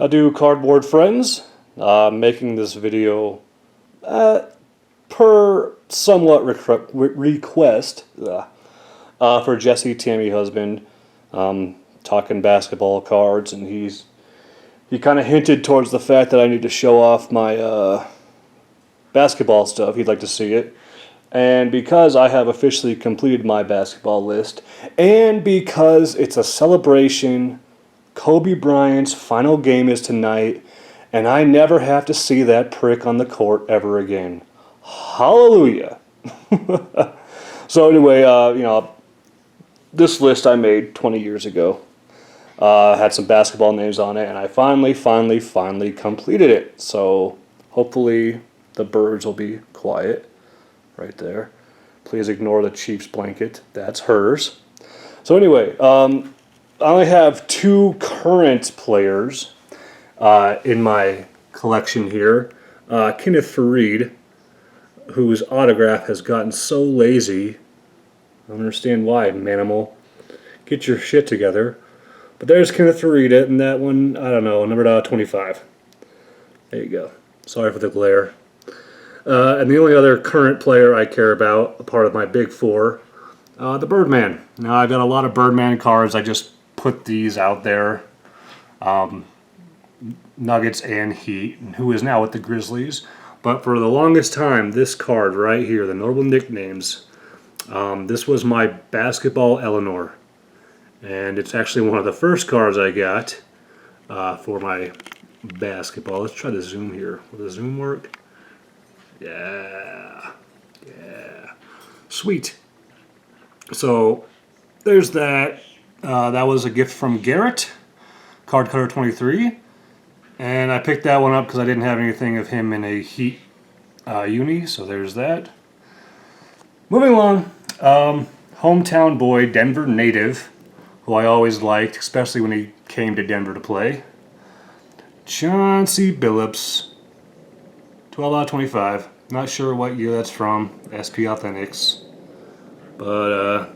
I do Cardboard Friends, making this video per somewhat request for Jesse Tammy Husband, talking basketball cards, and he kind of hinted towards the fact that I need to show off my basketball stuff. He'd like to see it. And because I have officially completed my basketball list, and because it's a celebration, Kobe Bryant's final game is tonight, and I never have to see that prick on the court ever again. Hallelujah. So anyway, this list I made 20 years ago. Had some basketball names on it, and I finally completed it. So hopefully the birds will be quiet right there. Please ignore the Chiefs blanket. That's hers. So anyway, I only have 2 current players in my collection here. Kenneth Faried, whose autograph has gotten so lazy. I don't understand why, Manimal. Get your shit together. But there's Kenneth Faried, and that one, I don't know, numbered out 25. There you go. Sorry for the glare. And the only other current player I care about, a part of my big 4, the Birdman. Now, I've got a lot of Birdman cards. I just put these out there. Nuggets and Heat, who is now with the Grizzlies. But for the longest time, this card right here, the notable nicknames, this was my basketball Eleanor. And it's actually one of the first cards I got for my basketball. Let's try the zoom here. Will the zoom work? Yeah. Sweet. So there's that. That was a gift from Garrett, Card Cutter 23. And I picked that one up because I didn't have anything of him in a Heat uni. So there's that. Moving along. Hometown boy, Denver native, who I always liked, especially when he came to Denver to play. Chauncey Billups, 12 out of 25. Not sure what year that's from, SP Authentics. But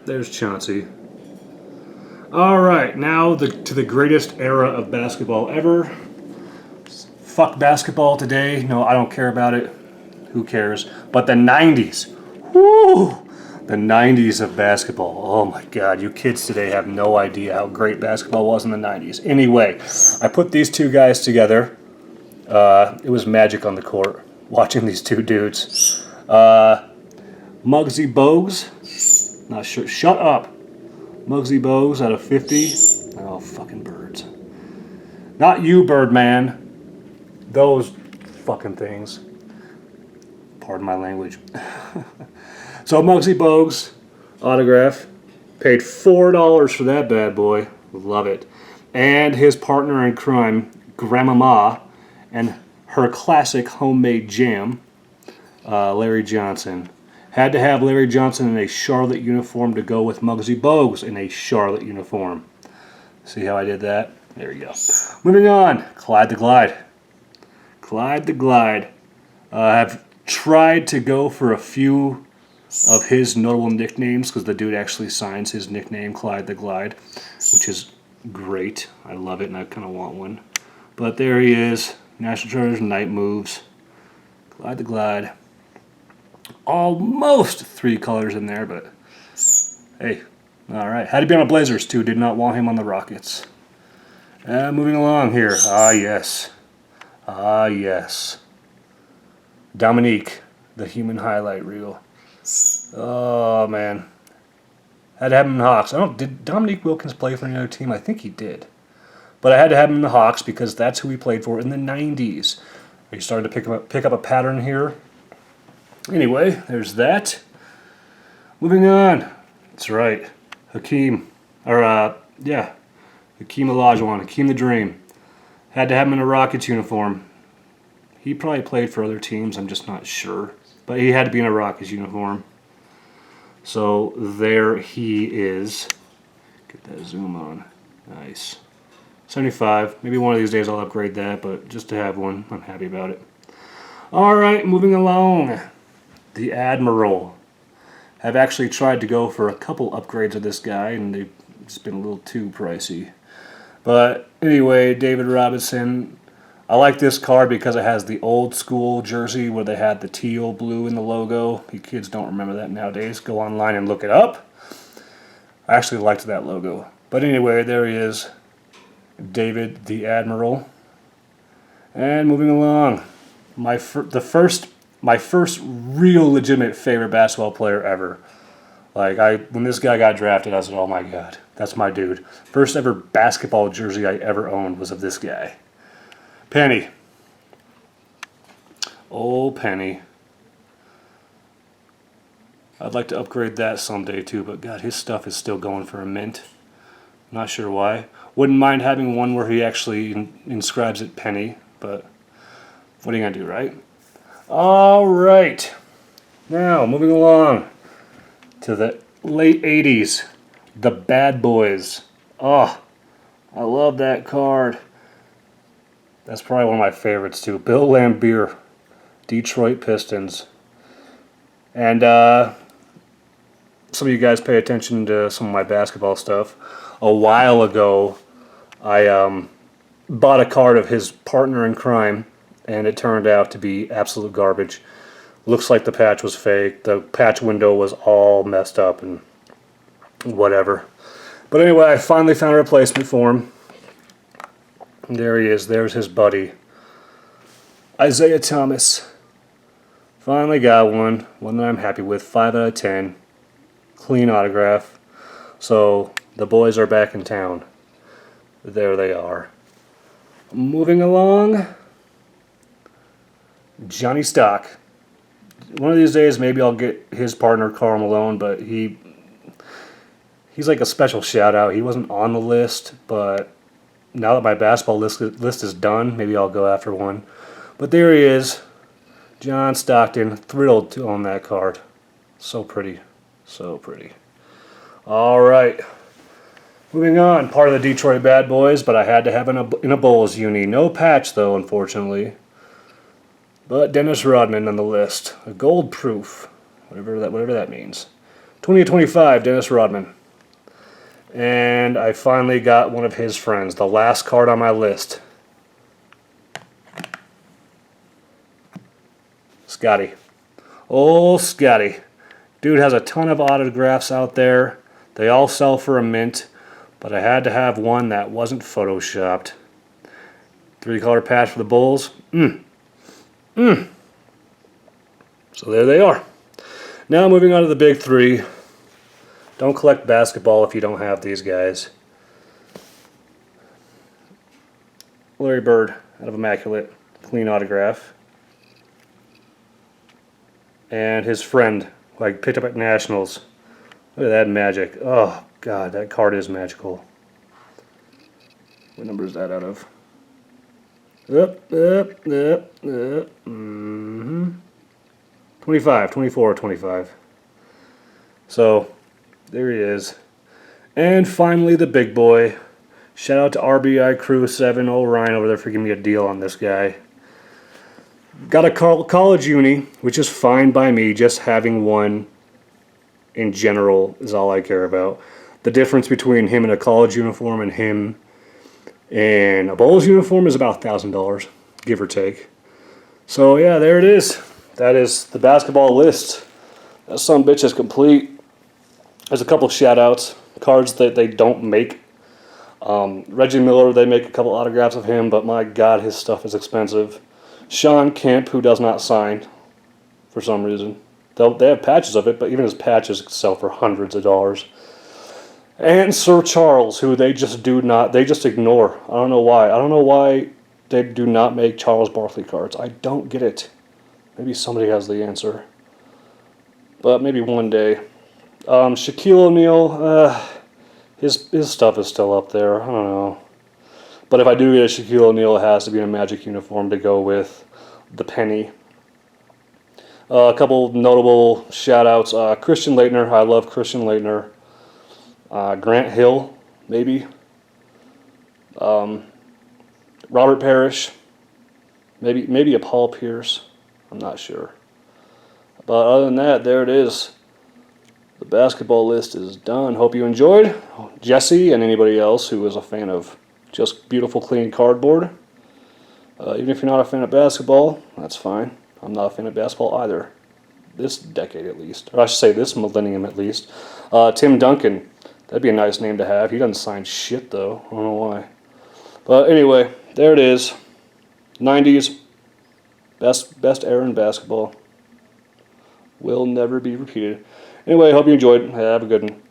there's Chauncey. Alright, now to the greatest era of basketball ever. Fuck basketball today. No, I don't care about it. Who cares? But the 90s. Woo! The 90s of basketball. Oh my god, you kids today have no idea how great basketball was in the 90s. Anyway, I put these 2 guys together. It was magic on the court, watching these 2 dudes. Muggsy Bogues. Not sure. Shut up. Muggsy Bogues out of 50. Oh, fucking birds. Not you, Birdman. Those fucking things. Pardon my language. So Muggsy Bogues, autograph, paid $4 for that bad boy. Love it. And his partner in crime, Grandmama, and her classic homemade jam, Larry Johnson. Had to have Larry Johnson in a Charlotte uniform to go with Muggsy Bogues in a Charlotte uniform. See how I did that? There we go. Moving on, Clyde the Glide. Clyde the Glide. I've tried to go for a few of his notable nicknames because the dude actually signs his nickname, Clyde the Glide, which is great. I love it and I kind of want one. But there he is, National Treasures, Night Moves, Clyde the Glide. Almost 3 colors in there, but hey, alright. Had to be on the Blazers too, did not want him on the Rockets. Moving along here, yes. Dominique, the human highlight reel. Oh man, had to have him in the Hawks. Did Dominique Wilkins play for another team? I think he did, but I had to have him in the Hawks because that's who he played for in the 90s. Are you starting to pick up a pattern here? Anyway, there's that. Moving on. That's right, Hakeem Olajuwon, Hakeem the Dream. Had to have him in a Rockets uniform. He probably played for other teams. I'm just not sure. But he had to be in a Rockets uniform. So there he is. Get that zoom on. Nice. 75. Maybe one of these days I'll upgrade that, but just to have one, I'm happy about it. Alright, moving along. The Admiral. I've actually tried to go for a couple upgrades of this guy, and they've just been a little too pricey. But Anyway, David Robinson. I like this card because it has the old school jersey where they had the teal blue in the logo. You kids don't remember that nowadays. Go online and look it up. I actually liked that logo. But anyway, there he is. David the Admiral. And moving along. My first real legitimate favorite basketball player ever. When this guy got drafted, I said, oh my god, that's my dude. First ever basketball jersey I ever owned was of this guy. Penny. Oh, Penny. I'd like to upgrade that someday too, but god, his stuff is still going for a mint. Not sure why. Wouldn't mind having one where he actually inscribes it Penny, but what are you going to do, right? Alright. Now, moving along to the late 80s. The Bad Boys. Oh, I love that card. That's probably one of my favorites too. Bill Laimbeer, Detroit Pistons. And some of you guys pay attention to some of my basketball stuff. A while ago, I bought a card of his partner in crime, and it turned out to be absolute garbage. Looks like the patch was fake. The patch window was all messed up and whatever. But anyway, I finally found a replacement for him. There he is. There's his buddy. Isaiah Thomas. Finally got one. One that I'm happy with. 5 out of 10. Clean autograph. So, the boys are back in town. There they are. Moving along. Johnny Stock. One of these days, maybe I'll get his partner, Karl Malone, but he's like a special shout-out. He wasn't on the list, but now that my basketball list is done, maybe I'll go after one. But there he is, John Stockton. Thrilled to own that card. So pretty. So pretty. All right. Moving on. Part of the Detroit Bad Boys, but I had to have in a Bulls uni. No patch, though, unfortunately. But Dennis Rodman on the list. A gold proof. Whatever that means. 2025, Dennis Rodman. And I finally got one of his friends, the last card on my list. Scotty. Oh, Scotty. Dude has a ton of autographs out there. They all sell for a mint, but I had to have one that wasn't photoshopped. 3-color patch for the Bulls. So there they are. Now moving on to the big three. Don't collect basketball if you don't have these guys. Larry Bird, out of Immaculate, clean autograph. And his friend, who I picked up at Nationals. Look at that magic. Oh, God, that card is magical. What number is that out of? 25, 24, 25. So, there he is. And finally, the big boy. Shout out to RBI Crew 7. Oh, Ryan over there for giving me a deal on this guy. Got a college uni, which is fine by me. Just having one in general is all I care about. The difference between him in a college uniform and him in a Bulls uniform is about $1,000, give or take. So, yeah, there it is. That is the basketball list. That sumbitch is complete. There's a couple shout-outs, cards that they don't make. Reggie Miller, they make a couple autographs of him, but my God, his stuff is expensive. Sean Kemp, who does not sign for some reason. They have patches of it, but even his patches sell for hundreds of dollars. And Sir Charles, who they just ignore. I don't know why. I don't know why they do not make Charles Barkley cards. I don't get it. Maybe somebody has the answer. But maybe one day. Shaquille O'Neal, his stuff is still up there. I don't know. But if I do get a Shaquille O'Neal, it has to be in a Magic uniform to go with the penny. A couple notable shout-outs. Christian Laettner. I love Christian Laettner. Grant Hill, maybe. Robert Parrish. Maybe a Paul Pierce. I'm not sure. But other than that, there it is. The basketball list is done. Hope you enjoyed. Jesse and anybody else who is a fan of Just beautiful, clean cardboard. Even if you're not a fan of basketball, that's fine. I'm not a fan of basketball either. This decade, at least. Or I should say this millennium, at least. Tim Duncan. That'd be a nice name to have. He doesn't sign shit, though. I don't know why. But anyway, there it is. 90s. Best era in basketball. Will never be repeated. Anyway, hope you enjoyed. Have a good one.